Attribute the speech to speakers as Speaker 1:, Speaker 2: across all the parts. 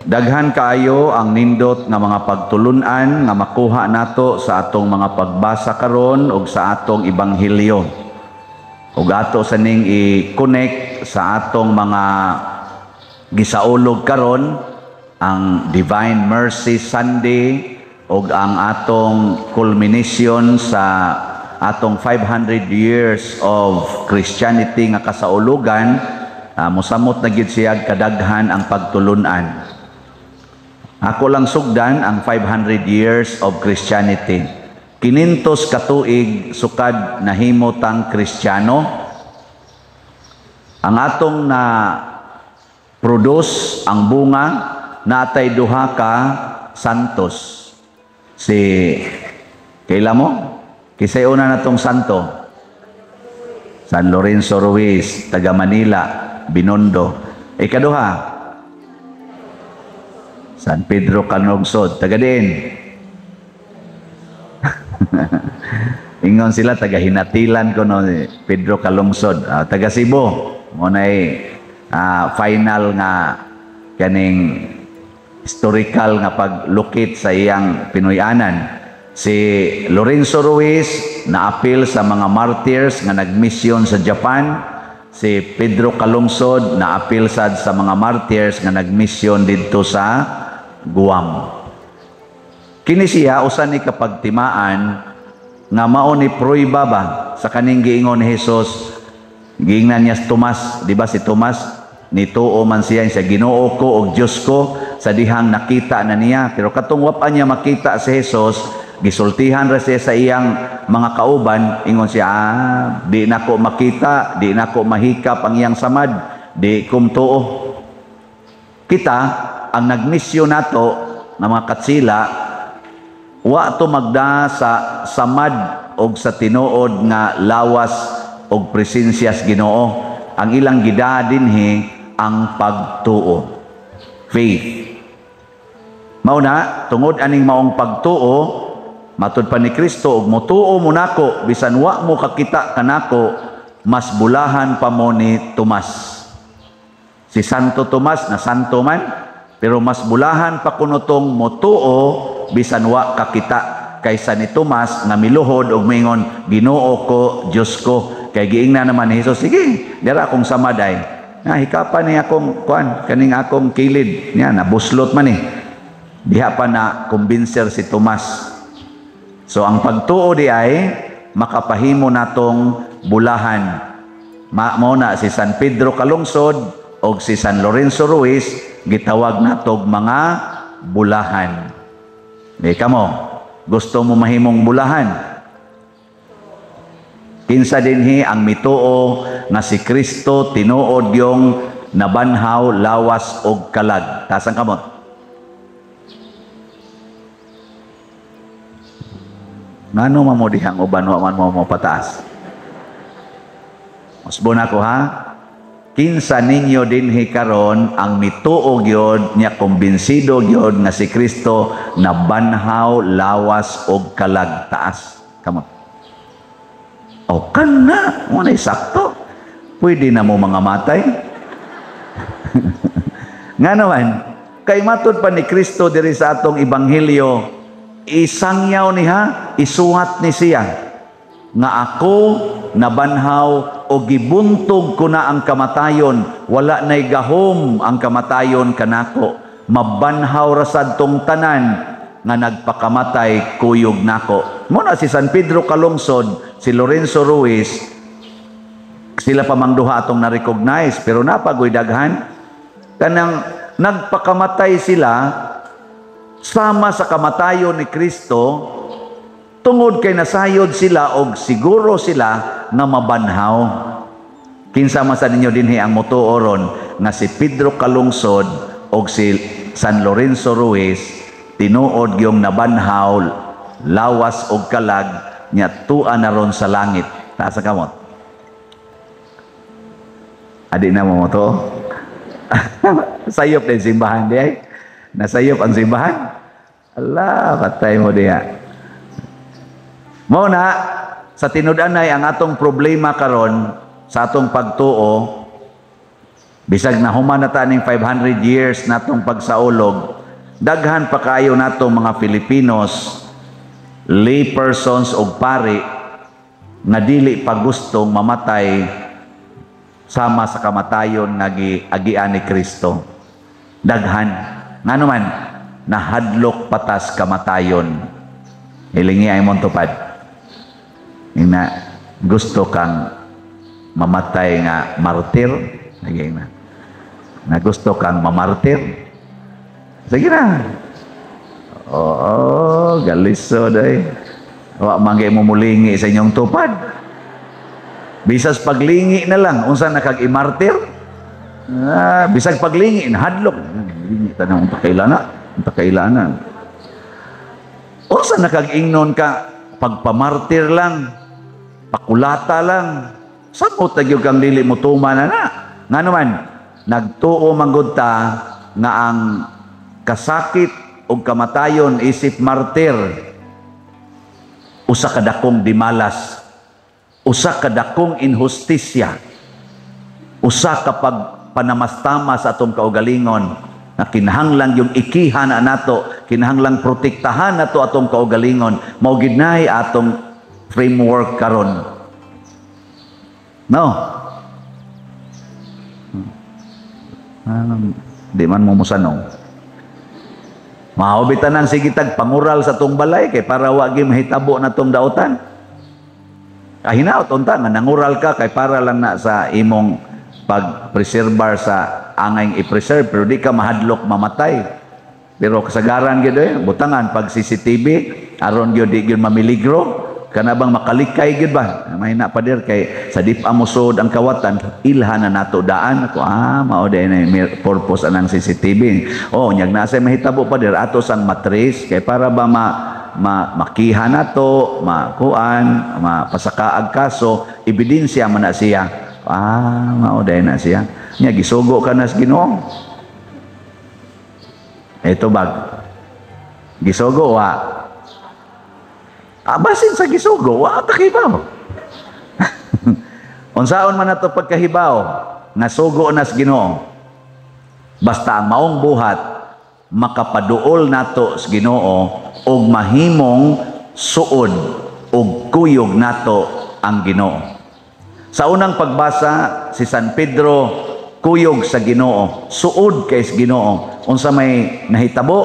Speaker 1: Daghan kaayo ang nindot nga mga pagtulunan nga makuha nato sa atong mga pagbasa karon ug sa atong ebanghelyo. Ug ato sa ning i-connect sa atong mga gisaulog karon ang Divine Mercy Sunday ug ang atong culmination sa atong 500 years of Christianity nga kasaulugan. Mosamot na gid siya kadaghan ang pagtulunan. Ako lang sugdan ang 500 years of Christianity. 500 katuig sukad nahimo tang Kristiyano. Ang atong na produce ang bunga natay duha ka santos. Si kaila mo? Kisay una natong santo? San Lorenzo Ruiz, taga Manila, Binondo. Ikaduha, San Pedro Calungsod, taga din. Ingon sila, taga Hinatilan ko no, Pedro Calungsod. Taga Cebu, munay final nga kaning historical nga paglukit sa iyang Pinoyanan. Si Lorenzo Ruiz na-apil sa mga martyrs nga nagmisyon sa Japan. Si Pedro Calungsod na-apil sad sa mga martyrs nga nagmisyon didto sa Guam. Kini siya usan ni kapagtimaan nga mao ni pruiba ba sa kaning giingon ni Hesus. Giingnan niya si Tomas, di ba si Tomas nituo man siya Ginoo ko og Dios ko sa dihang nakita na niya, pero katong wa niya makita si Hesus, gisultihan ra siya sa iyang mga kauban, ingon siya, di nako makita, di nako mahikap ang iyang samad, di kumtuo. Kita ang nagmisyon nato na mga katsila, wa to magda sa samad og sa tinuod nga lawas og presensyas Ginoo. Ang ilang gida dinhi ang pagtuo, faith. Mao na tungod aning maong pagtuo, matud pa ni Kristo, og motuo mo nako bisan wa mo kakita kanako, mas bulahan pa mo ni Tomas. Si Santo Tomas na santo man, pero mas bulahan pa kunutong motuo bisan wa kakita kaysa ni Tomas nga miluhod og mingon, Ginoo ko, Dios ko. Kay giingna naman ni Hesus, sige, dira akong samaday. Hikapan ni akong kuan, kaning akong kilid. Nya nabuslot man eh. Diha pa na kumbinser si Tomas. So ang pagtuo di ay makapahimo natong bulahan. Mao na si San Pedro Calungsod o si San Lorenzo Ruiz, gitawag natog mga bulahan. Di kamo, gusto mo mahimong bulahan? Kinsa dinhi ang mituo nga si Kristo tinuod yung nabanhaw, lawas og kalag. Tasan kamot? Ngano man mo dihang uban wa man mo pataas? Musbon ako ha. Kinsa ninyo dinhi karon ang mituo gyud nya kumbinsido gyud nga si Kristo nabanhaw, lawas og kalag. Taas kamot. O kana, mo na sakto. Pwede na mo mga matay. Nga naman, kay matud pa ni Kristo diri sa atong ebanghelyo, isangyaw niya, isuhat ni siya, nga ako nabanhaw o gibuntog ko na ang kamatayon, wala na'y gahom ang kamatayon kanako, mabanhaw rasad tong tanan, nga nagpakamatay kuyog nako. Muna si San Pedro Calungsod, si Lorenzo Ruiz, sila pa mangduha atong na-recognize, pero napagoy daghan. Kanang nagpakamatay sila, sama sa kamatayon ni Kristo, tungod kay nasayod sila og siguro sila nga mabanhaw. Kinsa man sa ninyo dinhi ang motuoron nga si Pedro Calungsod og si San Lorenzo Ruiz, tinuod yung nabanhaw, lawas og kalag, nya tuan na ron sa langit. Nasa kamot? Adi na mo to? Sayop din simbahan di ay? Nasayop ang simbahan? Allah, patay mo diya. Mao na, sa tinud-anay ang atong problema karon sa atong pagtuo, Bisag na human na taning 500 years natong pagsaulog, daghan pa kayo natong mga Filipinos, lay persons o pari, nga dili pa gustong mamatay sama sa kamatayon nga giagian ni Kristo. Daghan. Nga naman, nahadlok patas kamatayon. Hilingi ay mong tupad. Ina, gusto kang mamatay nga martir? Sige na gusto kang mamartir? Sige na. Oo, galiso day. Wa manggay mo mulingi sa inyong tupad. Bisas paglingi na lang, unsa nakag-imartir? Bisag paglingi, nahadlok. Lingi tanang unta kailana. Unsa nakag-ingnon ka, pagpamartir lang, pakulata lang. Saan mo tagyog kang dili mo tuman na? Nga naman, nagtuo manggod ta nga ang kasakit o kamatayon isip martir, usa kadakong dimalas, usa kadakong inhustisya, usa kapag panamastama sa atong kaugalingon, na kinahanglang yung ikihan na nato, kinahanglang protektahan nato atong kaugalingon, mao gid nay atong framework karon. No? Di man mo musanong. Mahobitan ng sigitag pangural sa tong balay kay para wagi mahitabo na tong dautan. Kahinaot unta nga nangural ka kay para lang na sa imong pag-preserbar sa angay i-preserve pero di ka mahadlok mamatay. Pero kasagaran gyud butangan pag CCTV aron gyud di gyud mamiligro kana bang makalikay gyud ba? Mahina pa der kay sa dip amusod ang kawatan ilhan na nato daan ako mao day na purpose anang CCTV. Nyag nasa mahitabo pa der ato sang matris kay para ba makiha nato, makuan, mapasakaag kaso, ebidensya man na siya. Mao day na siya. Nya gisugo ka na sa Ginoo. Ito bag. Gisugo wa. Basin sa gisugo, wa kahibaw. Unsaon man nato pagkahibaw nga sugo na sa Ginoo. Basta ang maong buhat makapaduol nato sa Ginoo og mahimong suod og kuyog nato ang Ginoo. Sa unang pagbasa si San Pedro kuyog sa Ginoo, suod kay sa Ginoo. Unsa may nahitabo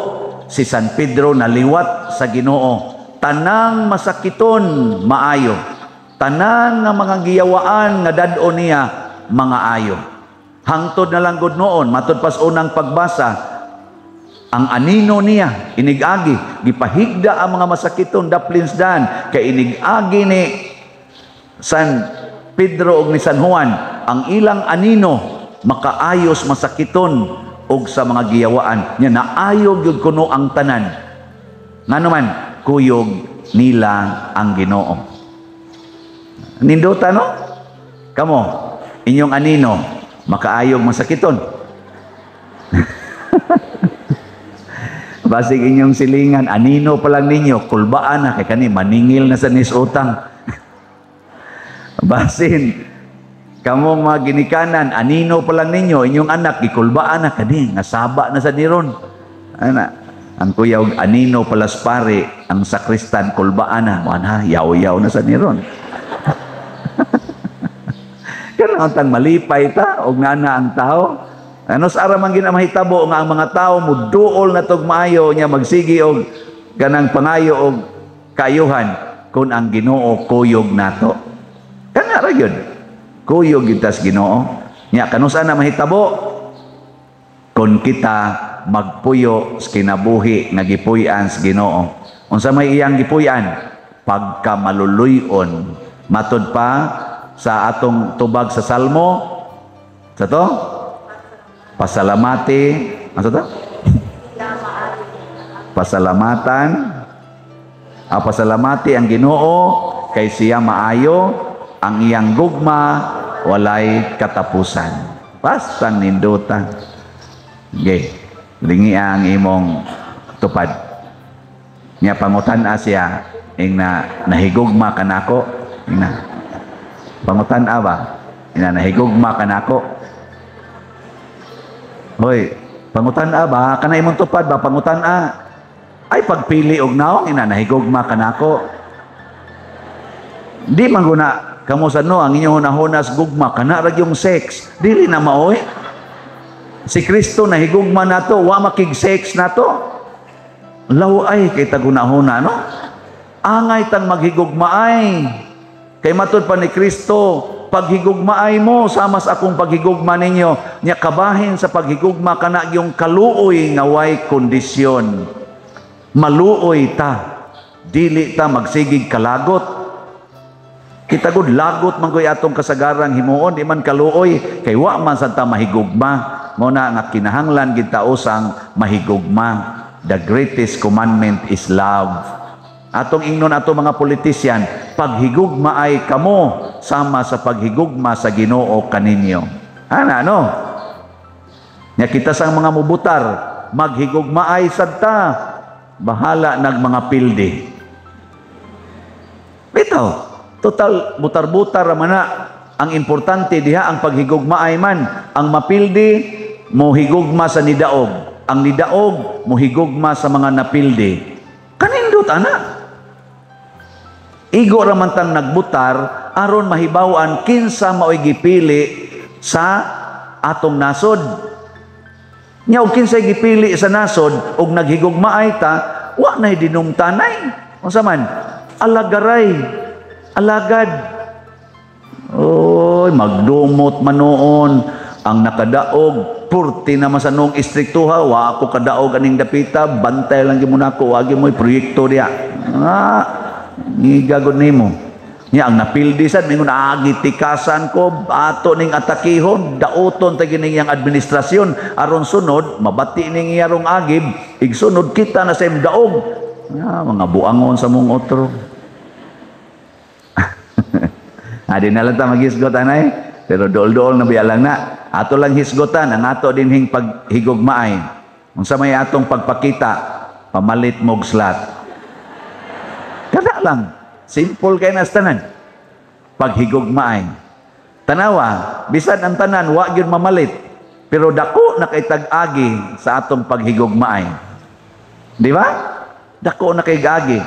Speaker 1: si San Pedro naliwat sa Ginoo. Tanang masakiton maayo, tanan nga mga giyawaan nga dad-on niya mga ayo. Hangtod na lang gud noon matud pas unang pagbasa ang anino niya inigagi gipahigda ang mga masakiton daplins dan kay inigagi ni San Pedro ug ni San Juan ang ilang anino makaayos masakiton og sa mga giyawaan nya naayo gyud kuno ang tanan. Ngano man kuyog nila ang Ginoo. Nindota no? Kamo, inyong anino, makaayog masakiton. Basig inyong silingan, anino pa lang ninyo, kulbaan na, kay kani, maningil na sa nisutang. Basin, kamong mga ginikanan, anino pa lang ninyo, inyong anak, gikulbaan na, kani, nasaba na sa niron. Ana, ang kuya og anino palas pare ang sakristan kulbaan na wana yaw-yaw na sa niron. Kana tang malipay ta og nana ang tao. Ano sa ara man ginamahitabo nga ang mga tao muduol na tog maayo nya magsigi og kanang pangayo og kayuhan kun ang Ginoo kuyog nato. Kana ra gyud. Kuyog gitas Ginoo. Nya kanusa na mahitabo kun kita magpuyo sa kinabuhi nga gipuy-an sa Ginoo. Unsa may iyang gipuy-an? Pagka maluluyon. Matud pa sa atong tubag sa Salmo. Sa to? Pasalamati. Ano to? Pasalamatan. Pasalamati ang Ginoo kay siya maayo ang iyang gugma walay katapusan. Basta ninduta. Okay. Lingi ang imong tupad. Nya pangutan-a siya ing nahigugma kanako. Ina. Pangutan-a ba? Ina nahigugma kanako. Hoy, pangutana ba? Kana imong tupad ba? Pangutana. Ay, pagpili og naong, nahigugma ka na ako. Di man guna, kamo sa no, ang inyong hunahunas gugma, kana rag yung sex. Dili na maoy. Si Kristo nahigugma na to, wa makig-sex na to. Laway kay tagunahuna, no? Angay tang maghigugmaay. Kay matud pa ni Kristo, paghigugmaay mo, sama sa akong paghigugma ninyo, nya kabahin sa paghigugma kana yung kaluoy nga way kondisyon. Maluoy ta, dili ta magsigig kalagot. Kita gud lagot man koy atong kasagarang himuon, di man kaluoy, kay wa man sa ta mahigugma. Muna nga kinahanglan gid ta usang mahigugma. The greatest commandment is love. Atong ingnon ato mga politisyan, paghigugma ay kamo sama sa paghigugma sa Ginoo kaninyo. Ano? Nya kita sang mga mubutar, maghigugma ay sadta, bahala nag mga pildi. Bitaw, total butar-butar man na. Ang importante diha ang paghigugma ay man, ang mapildi mohigugma sa nidaog. Ang nidaog mohigugma sa mga napildi. Kanindot ana. Igo raman tang nagbutar aron mahibaw-an kinsa maoy gipili sa atong nasod. Nya og kinsa gipili sa nasod og naghigugmaay ta, wa nay dinumtanay. Unsa man? Alagaray. Alagad. Oy, magdumot man noon ang nakadaog. Purti na masanong istriktuha, wa ako kadaog aning dapita, bantay lang gyud nako, wagi mo'y proyekto diya. Gigagod nimo. Nya ang napildi sad mingon agitikasan ko ato ning atakihon, daoton ta gining yang administrasyon aron sunod mabati ning iyarong agib, igsunod kita na sa imdaog. Mga buangon sa mong otro. Adi na lang ta maghisgot anay, pero dool-dool na biya lang na. Ato lang hisgotan ang ato dinhing paghigugmaay. Unsa may atong pagpakita, pamalit mog slot. Kada lang, simple kay nas tanan. Paghigugmaay. Tanawa, bisan ang tanan wa gyud mamalit, pero dako na kay tag-agi sa atong paghigugmaay. Di ba? Dako na kay agi.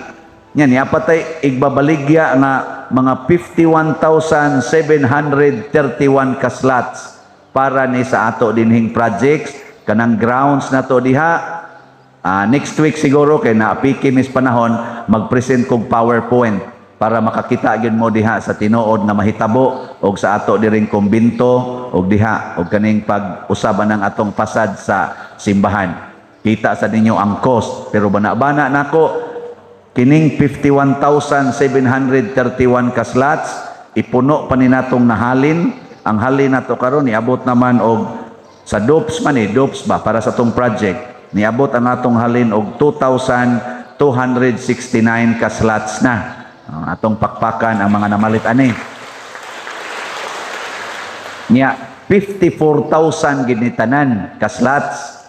Speaker 1: Nya niya patay igbabaligya nga mga 51,731 ka slots para ni sa ato dinhing projects kanang grounds na to diha. Next week siguro kay naapiki mis panahon mag-present kog PowerPoint para makakita gyud mo diha sa tinuod nga mahitabo og sa ato diring kumbinto og diha og kaning pag-usaban ng atong pasad sa simbahan. Kita sa ninyo ang cost, pero bana-bana nako kining 51,731 ka slots ipuno pa ni natong nahalin. Ang halin nato karon niabot naman og sa DOPS man DOPS ba para sa tong project niabot ang atong halin og 2,269 ka slots na. Atong pakpakan ang mga namalit ani. Nya 54,000 gid ni tanan ka slots.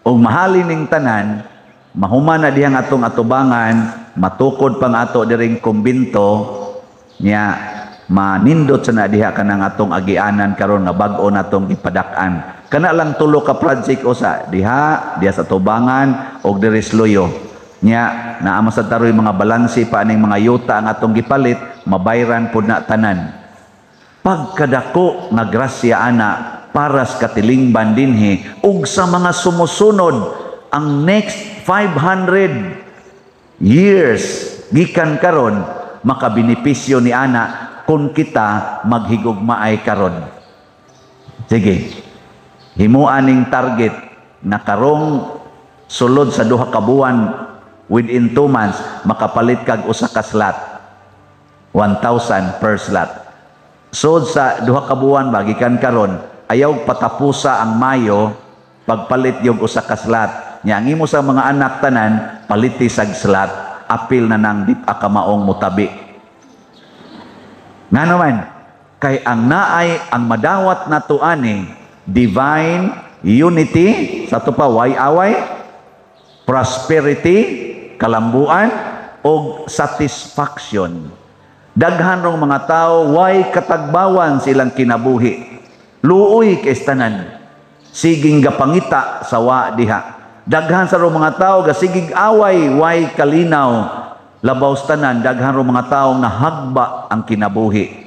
Speaker 1: Og mahalin ning tanan, mahuman na dihang atong atubangan, matukod pang ato diring kumbinto nya manindot sa na diha kanang atong agianan karon nga bag-o natong ipadak-an. Kana lang tulo ka project usa diha sa tubangan og diri sa Loyo. Nya naa sa taroy mga balansi pa aning mga yuta ang atong gipalit, mabayran pud na tanan. Pagkadako nga grasya ana para sa katilingban dinhi ug sa mga sumusunod ang next 500 years gikan karon makabenepisyo ni ana kung kita maghigugmaay karon. Sige. Himuan ning target na karong sulod sa duha ka buwan within 2 months makapalit kag usa ka slot. 1,000 per slot. So sa duha ka buwan bagikan karon ayaw patapusa ang Mayo pagpalit yung usa ka slot. Nya ang imo sa mga anak tanan paliti sag slot. Apil na nang dip ka maong mutabi. Nga naman, kay ang naay ang madawat na to ani divine unity sa to pa away, prosperity, kalambuan o satisfaction. Daghan rong mga tao way katagbawan silang kinabuhi. Luoy kay tanan. siging gapangita sa wa diha. Daghan sa ro mga tao gasigig away way kalinaw labaw sa tanan, daghan ro mga tao nga hagba ang kinabuhi.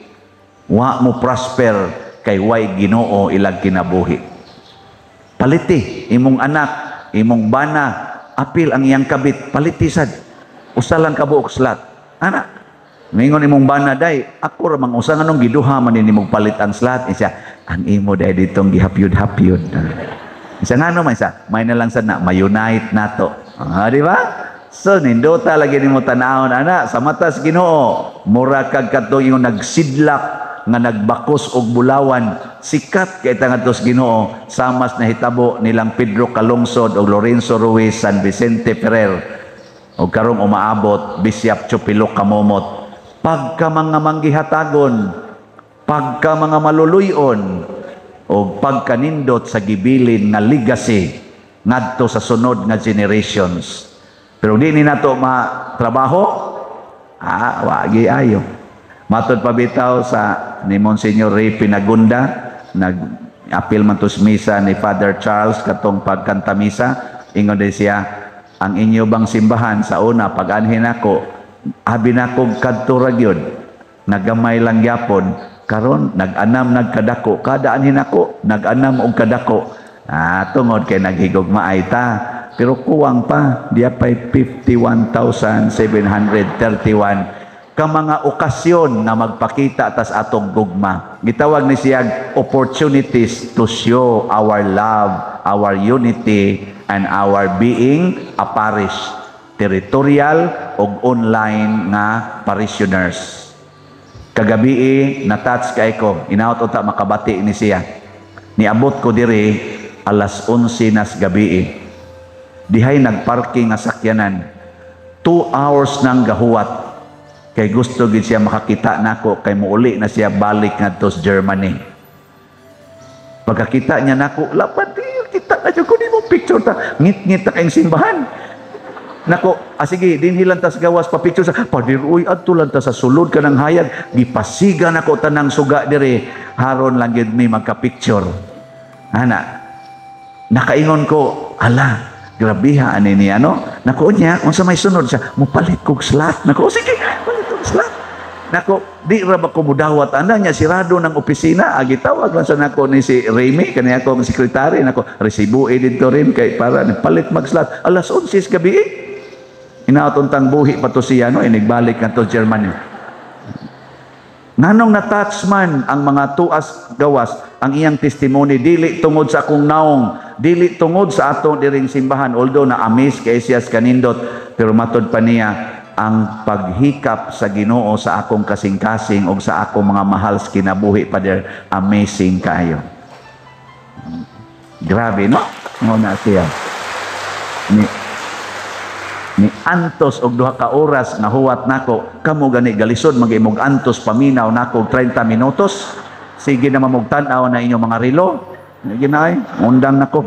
Speaker 1: Wa mo prosper kay way Ginoo ilang kinabuhi. Paliti imong anak, imong bana, apil ang iyang kabit, paliti sad. Usa lang ka buok slat. Ana, mingon imong bana day, ako ra mang usa nganong giduha man nimong palit ang slat. Isa, ang imo day ditong gihapyod-hapyod. Isa ngano man isa, may na lang sad na ma-unite nato. Di ba? So nindota lagi nimo tan-awon ana sa matas Ginoo, mura kag kadtong ingon nagsidlak nga nagbakos og bulawan, sikat kay tangatos Ginoo, samas na hitabo nilang Pedro Calungsod og Lorenzo Ruiz, San Vicente Ferrer og karong umaabot Bishop Chupilo Kamomot. Pagka mga manggihatagon, pagka mga maluluyon o pagkanindot sa gibilin nga legacy ngadto sa sunod nga generations. Pero di ni nato matrabaho, wagi ayo. Matod pabitaw sa ni Monsignor Ray Pinagunda, nag-apil man tos misa ni Father Charles katong pagkanta misa, ingon din siya, ang inyo bang simbahan sa una pag-anhin ako, abi na kog kadto ra gyud, nagamay lang gyapon, karon nag-anam nagkadako, kada anhin ako nag-anam og kadako. Tungod kay naghigugmaay ta, pero kuwang pa, diya pa'y 51,731 ka mga okasyon na magpakita tas atong gugma. Gitawag ni siyang opportunities to show our love, our unity, and our being a parish, territorial o online nga parishioners. Kagabi na-touch kay ko, inaot uta makabati ni siya. Niabot ko diri alas 11 nas gabi. Dihay nagparking nga sakyanan. 2 hours nang gahuwat. Kay gusto gid siya makakita nako kay muuli na siya balik ngadto sa Germany. Pagkakita niya nako, lapad kita na jud ko nimo picture ta. Ngit-ngit ta kay simbahan. Nako, sige, dinhi lang tas gawas pa picture sa Padir uy adto lang ta sa sulod kanang hayag, gipasiga nako tanang suga dire haron lang gid mi magka-picture. Ana. Nakaingon ko, ala, grabiha ani ni ano. Nako niya, unsa may sunod siya, mupalit kog slot. Nako, sige, palit kog slot. Nako, di ra ba ko mudawat ana niya sirado ng opisina, gitawag lang sa nako ni si Remy kaniya akong sekretary, nako resibo dito rin kay para palit mag slot alas 11 gabi. Inaot untang buhi pa to siya no, inigbalik na to Germany. Nganong na-touch man ang mga tuas gawas ang iyang testimony, dili tungod sa akong naong, dili tungod sa ato diring simbahan, although na-amaze kay siya kanindot, pero matod pa niya ang paghikap sa Ginoo sa akong kasing-kasing o sa akong mga mahal sa kinabuhi pa der, amazing kayo. Grabe, no? Muna siya. Ni antos og 2 ka oras nga huwat nako, kamo gani galisod mag-imog antos paminaw nako 30 minutos. Sige na mamugtan-aw na inyong mga relo. Ginay, undang nako.